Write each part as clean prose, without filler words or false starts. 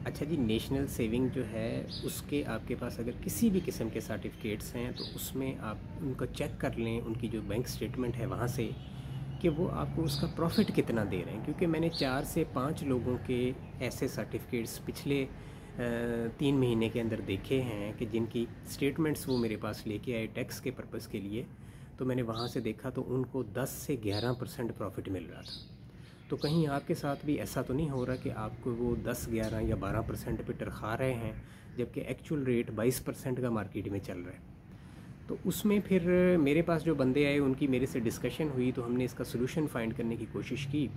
अच्छा जी, national saving जो है उसके आपके पास अगर किसी भी किस्म के सर्टिफिकेट्स हैं तो उसमें आप उनको चेक कर लें, उनकी जो बैंक स्टेटमेंट है वहाँ से, कि वो आपको उसका प्रॉफिट कितना दे रहे हैं। क्योंकि मैंने 4 से 5 लोगों के ऐसे सर्टिफिकेट्स पिछले 3 महीने के अंदर देखे हैं कि जिनकी स्टेटमेंट्स वो मेरे पास लेके आए टैक्स के पर्पज़ के लिए, तो मैंने वहाँ से देखा तो उनको 10 से 11% प्रॉफिट मिल रहा था। तो कहीं आपके साथ भी ऐसा तो नहीं हो रहा कि आपको वो 10, 11 या 12% पे टरखा रहे हैं, जबकि एक्चुअल रेट 22% का मार्केट में चल रहा है। तो उसमें फिर मेरे पास जो बंदे आए उनकी मेरे से डिस्कशन हुई, तो हमने इसका सोल्यूशन फाइंड करने की कोशिश की।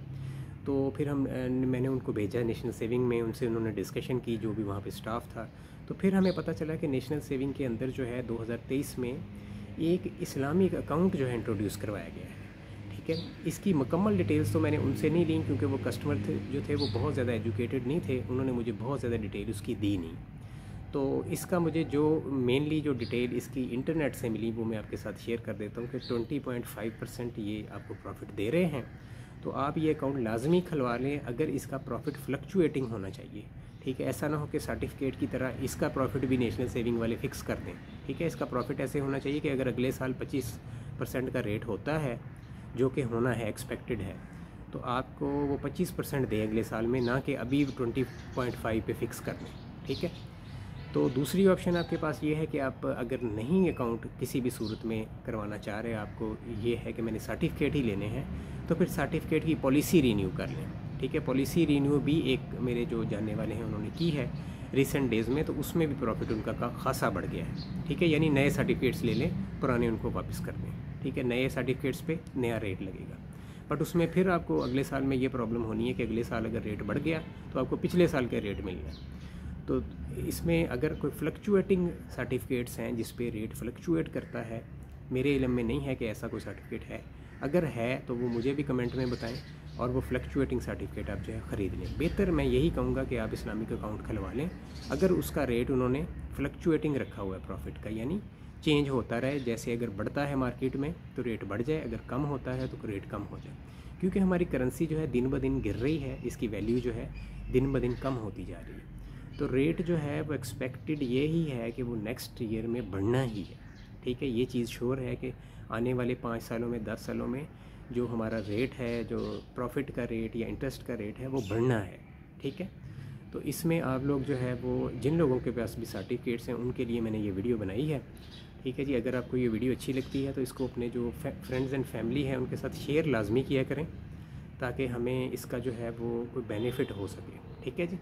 तो फिर मैंने उनको भेजा नेशनल सेविंग में, उनसे उन्होंने डिस्कशन की, जो भी वहाँ पे स्टाफ था। तो फिर हमें पता चला कि नेशनल सेविंग के अंदर जो है 2023 में एक इस्लामिक अकाउंट जो है इंट्रोड्यूस करवाया गया है। ठीक है, इसकी मुकम्मल डिटेल्स तो मैंने उनसे नहीं ली, क्योंकि वो कस्टमर थे जो थे वो बहुत ज़्यादा एजुकेटेड नहीं थे, उन्होंने मुझे बहुत ज़्यादा डिटेल उसकी दी नहीं। तो इसका मुझे जो मेनली जो डिटेल इसकी इंटरनेट से मिली वो मैं आपके साथ शेयर कर देता हूँ कि 20.5% ये आपको प्रॉफिट दे रहे हैं। तो आप ये अकाउंट लाजमी खुलवा लें, अगर इसका प्रॉफिट फ्लक्चुएटिंग होना चाहिए। ठीक है, ऐसा ना हो कि सर्टिफिकेट की तरह इसका प्रॉफिट भी नेशनल सेविंग वाले फ़िक्स कर दें। ठीक है, इसका प्रॉफिट ऐसे होना चाहिए कि अगर अगले साल 25% का रेट होता है, जो कि होना है, एक्सपेक्टेड है, तो आपको वो 25% दें अगले साल में, ना कि अभी 20.5 पे फ़िक्स कर दें। ठीक है, तो दूसरी ऑप्शन आपके पास ये है कि आप अगर नहीं अकाउंट किसी भी सूरत में करवाना चाह रहे, आपको ये है कि मैंने सर्टिफिकेट ही लेने हैं, तो फिर सर्टिफिकेट की पॉलिसी रीन्यू कर लें। ठीक है, पॉलिसी रीन्यू भी एक मेरे जो जानने वाले हैं उन्होंने की है रिसेंट डेज़ में, तो उसमें भी प्रॉफिट उनका खासा बढ़ गया है। ठीक है, यानी नए सर्टिफिकेट्स ले लें, पुराने उनको वापस कर दें। ठीक है, नए सर्टिफिकेट्स पे नया रेट लगेगा, बट उसमें फिर आपको अगले साल में ये प्रॉब्लम होनी है कि अगले साल अगर रेट बढ़ गया तो आपको पिछले साल का रेट मिल गया। तो इसमें अगर कोई फ्लक्चुएटिंग सर्टिफिकेट्स हैं जिस पे रेट फ्लक्चुएट करता है, मेरे इल्म में नहीं है कि ऐसा कोई सर्टिफिकेट है। अगर है तो वो मुझे भी कमेंट में बताएं, और वो फ्लक्चुएटिंग सर्टिफिकेट आप जो है ख़रीद लें। बेहतर मैं यही कहूँगा कि आप इस्लामिक अकाउंट खुलवा लें, अगर उसका रेट उन्होंने फ्लक्चुएटिंग रखा हुआ है प्रॉफिट का, यानी चेंज होता रहे। जैसे अगर बढ़ता है मार्केट में तो रेट बढ़ जाए, अगर कम होता है तो रेट कम हो जाए। क्योंकि हमारी करेंसी जो है दिन ब दिन गिर रही है, इसकी वैल्यू जो है दिन ब दिन कम होती जा रही है। तो रेट जो है वो एक्सपेक्टेड ये ही है कि वो नेक्स्ट ईयर में बढ़ना ही है। ठीक है, ये चीज़ श्योर है कि आने वाले 5 सालों में, 10 सालों में जो हमारा रेट है, जो प्रॉफिट का रेट या इंटरेस्ट का रेट है, वो बढ़ना है। ठीक है, तो इसमें आप लोग जो है वो जिन लोगों के पास भी सर्टिफिकेट्स हैं उनके लिए मैंने ये वीडियो बनाई है। ठीक है जी, अगर आपको ये वीडियो अच्छी लगती है तो इसको अपने जो फ्रेंड्स एंड फैमिली है उनके साथ शेयर लाजमी किया करें, ताकि हमें इसका जो है वो कोई बेनिफिट हो सके। ठीक है जी।